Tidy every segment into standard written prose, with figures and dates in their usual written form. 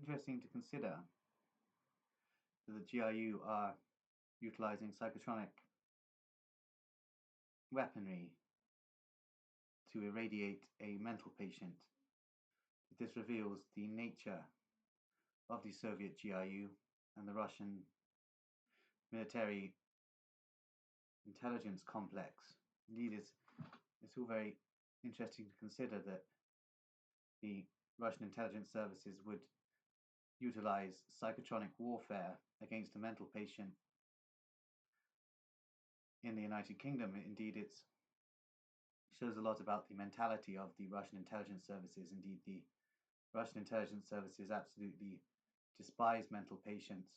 interesting to consider that the GRU are utilizing psychotronic weaponry to irradiate a mental patient. This reveals the nature of the Soviet GRU and the Russian military intelligence complex. Indeed, it's all very interesting to consider that the Russian intelligence services would utilize psychotronic warfare against a mental patient in the United Kingdom. Indeed, it shows a lot about the mentality of the Russian intelligence services. Indeed, the Russian intelligence services absolutely despise mental patients.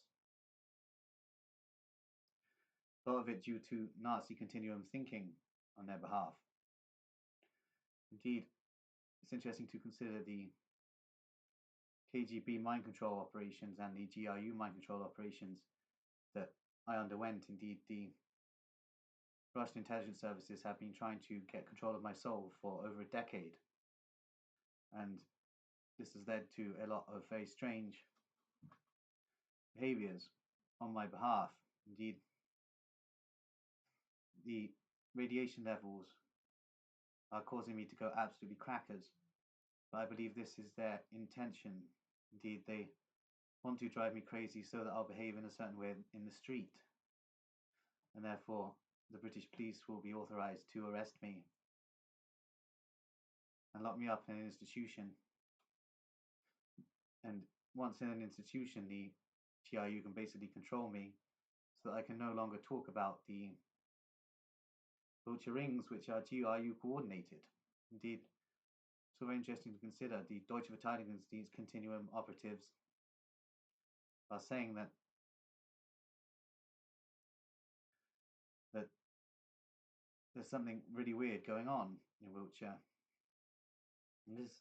A lot of it due to Nazi continuum thinking on their behalf. Indeed, it's interesting to consider the KGB mind control operations and the GRU mind control operations that I underwent. Indeed, the Russian intelligence services have been trying to get control of my soul for over a decade, and this has led to a lot of very strange behaviors on my behalf. Indeed, the radiation levels are causing me to go absolutely crackers, but I believe this is their intention. Indeed, they want to drive me crazy so that I'll behave in a certain way in the street, and therefore the British police will be authorized to arrest me and lock me up in an institution. And once in an institution, the GRU can basically control me so that I can no longer talk about the vulture rings, which are GRU coordinated. Indeed, it's very interesting to consider. The Deutsche Verteidigungsdienst Continuum operatives are saying that there's something really weird going on in Wiltshire. And this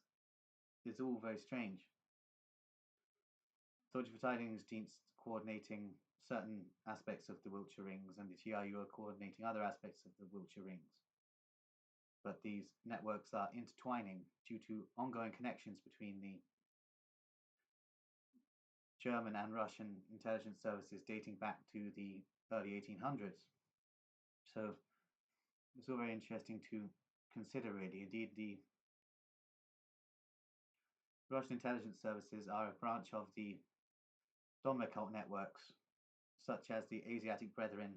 is all very strange. Deutsche Verteidigungsdienst coordinating certain aspects of the Wiltshire rings, and the GRU are coordinating other aspects of the Wiltshire rings. But these networks are intertwining due to ongoing connections between the German and Russian intelligence services dating back to the early 1800s. So it's all very interesting to consider, really. Indeed, the Russian intelligence services are a branch of the Dom occult networks, such as the Asiatic Brethren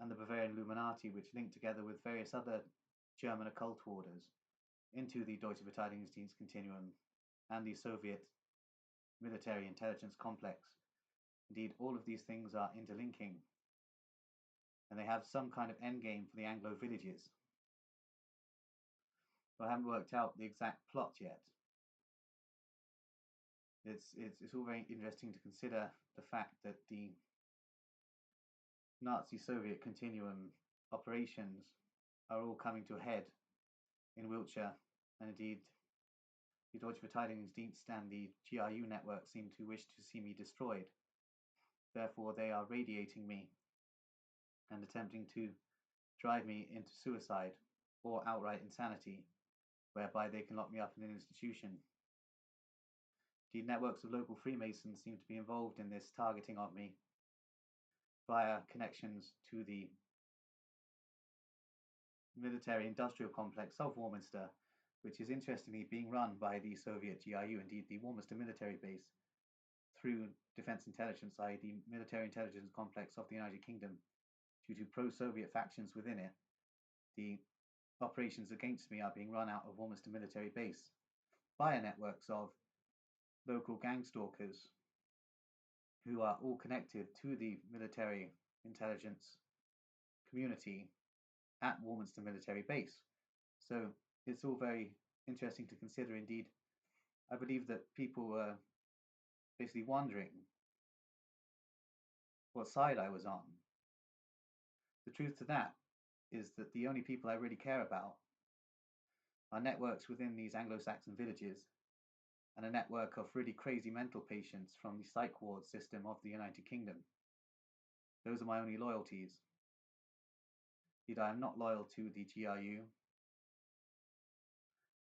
and the Bavarian Illuminati, which link together with various other German occult orders into the Deutsche Verteidigungsdienst Continuum and the Soviet military intelligence complex. Indeed, all of these things are interlinking, and they have some kind of endgame for the Anglo villages. But I haven't worked out the exact plot yet. It's all very interesting to consider the fact that the Nazi-Soviet continuum operations are all coming to a head in Wiltshire, and indeed the Deutsche Verteidigungsdienst and the GRU network seem to wish to see me destroyed. Therefore, they are radiating me and attempting to drive me into suicide or outright insanity, whereby they can lock me up in an institution. The networks of local Freemasons seem to be involved in this targeting of me via connections to the military industrial complex of Warminster, which is interestingly being run by the Soviet GRU. Indeed, the Warminster military base, through Defence Intelligence, i.e. the military intelligence complex of the United Kingdom, due to pro-Soviet factions within it, the operations against me are being run out of Warminster military base via networks of local gang stalkers who are all connected to the military intelligence community at Warminster military base. So it's all very interesting to consider. Indeed, I believe that people were basically wondering what side I was on. The truth to that is that the only people I really care about are networks within these Anglo-Saxon villages and a network of really crazy mental patients from the psych ward system of the United Kingdom. Those are my only loyalties. Indeed, I am not loyal to the GRU.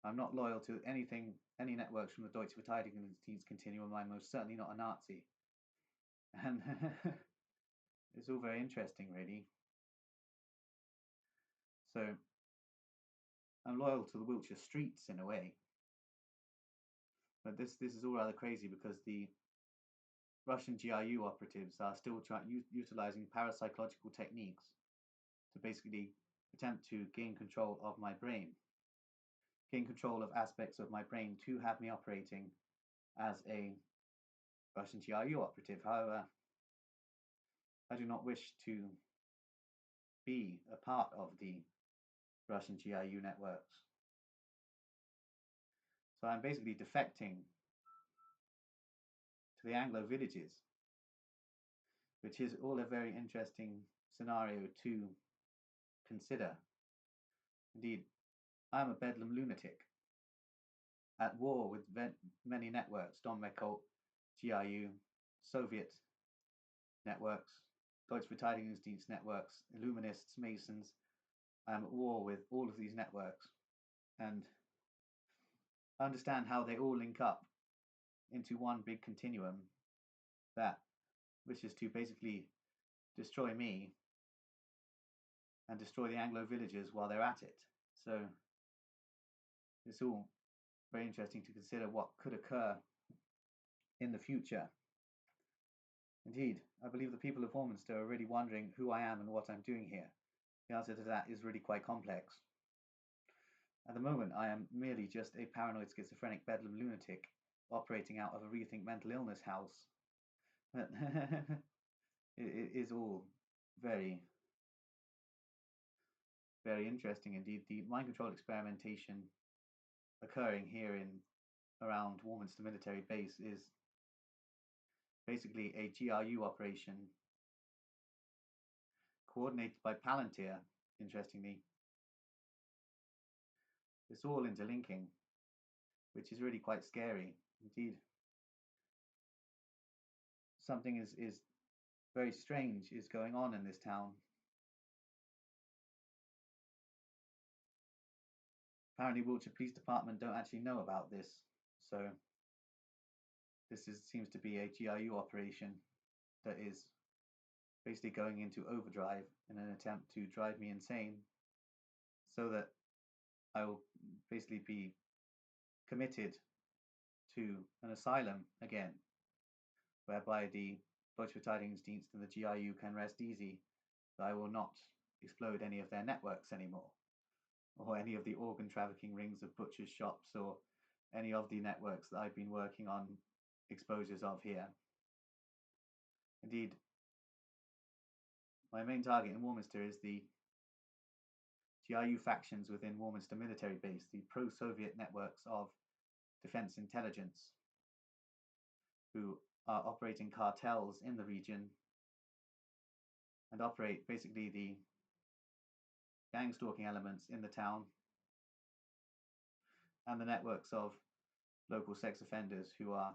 I'm not loyal to anything, any networks from the Deutsche Verteidigungsdienst continuum. I'm most certainly not a Nazi. And it's all very interesting, really. So I'm loyal to the Wiltshire streets in a way. But this is all rather crazy because the Russian GRU operatives are still utilizing parapsychological techniques to basically attempt to gain control of my brain, gain control of aspects of my brain to have me operating as a Russian GRU operative. However, I do not wish to be a part of the Russian GRU networks. So I'm basically defecting to the Anglo villages, which is all a very interesting scenario to consider. Indeed, I am a Bedlam lunatic, at war with many networks, Dommekult, GRU, Soviet networks, Deutsche Verteidigungsdienst networks, Illuminists, Masons. I am at war with all of these networks, and I understand how they all link up into one big continuum that wishes to basically destroy me and destroy the Anglo villagers while they're at it. So it's all very interesting to consider what could occur in the future. Indeed, I believe the people of Warminster are really wondering who I am and what I'm doing here. The answer to that is really quite complex. At the moment, I am merely just a paranoid schizophrenic Bedlam lunatic operating out of a Rethink Mental Illness house. It is all very, very interesting indeed. The mind control experimentation occurring here in around Warminster Military Base is basically a GRU operation coordinated by Palantir, interestingly. It's all interlinking, which is really quite scary indeed. Something is very strange is going on in this town. Apparently Wiltshire Police Department don't actually know about this, so this seems to be a GRU operation that is basically going into overdrive in an attempt to drive me insane, so that I will basically be committed to an asylum again, whereby the Deutsche Verteidigungsdienst and the GRU can rest easy that I will not explode any of their networks anymore, or any of the organ trafficking rings of butchers' shops, or any of the networks that I've been working on exposures of here. Indeed, my main target in Warminster is the GRU factions within Warminster Military Base, the pro-Soviet networks of defense intelligence, who are operating cartels in the region and operate basically the gang stalking elements in the town, and the networks of local sex offenders who are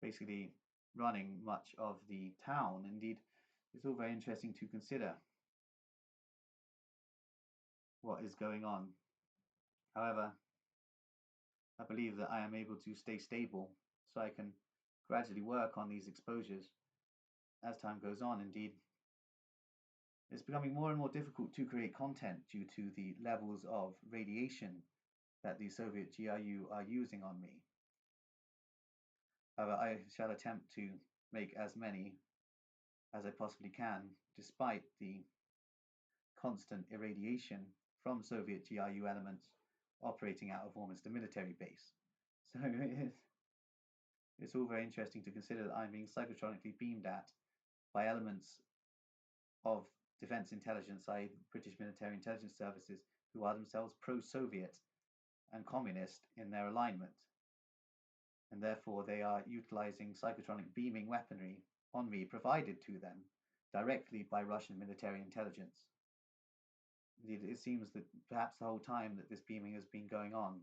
basically running much of the town. Indeed, it's all very interesting to consider what is going on. However, I believe that I am able to stay stable so I can gradually work on these exposures as time goes on. Indeed, it's becoming more and more difficult to create content due to the levels of radiation that the Soviet GRU are using on me. However, I shall attempt to make as many as I possibly can, despite the constant irradiation from Soviet GRU elements operating out of Warminster Military Base. So it's all very interesting to consider that I'm being psychotronically beamed at by elements of defense intelligence, i.e. British military intelligence services, who are themselves pro-Soviet and communist in their alignment. And therefore they are utilizing psychotronic beaming weaponry on me provided to them directly by Russian military intelligence. It seems that perhaps the whole time that this beaming has been going on,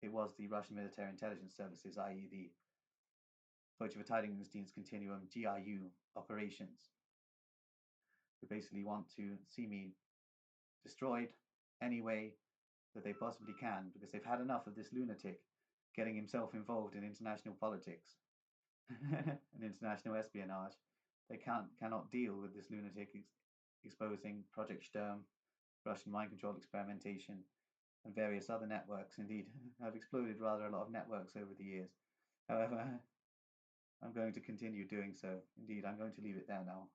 it was the Russian military intelligence services, i.e. the Deutsche Verteidigungsdienst Continuum GRU operations, who basically want to see me destroyed any way that they possibly can, because they've had enough of this lunatic getting himself involved in international politics and international espionage. They cannot deal with this lunatic exposing Project Sturm, Russian mind control experimentation, and various other networks. Indeed, have exploded rather a lot of networks over the years. However, I'm going to continue doing so. Indeed, I'm going to leave it there now.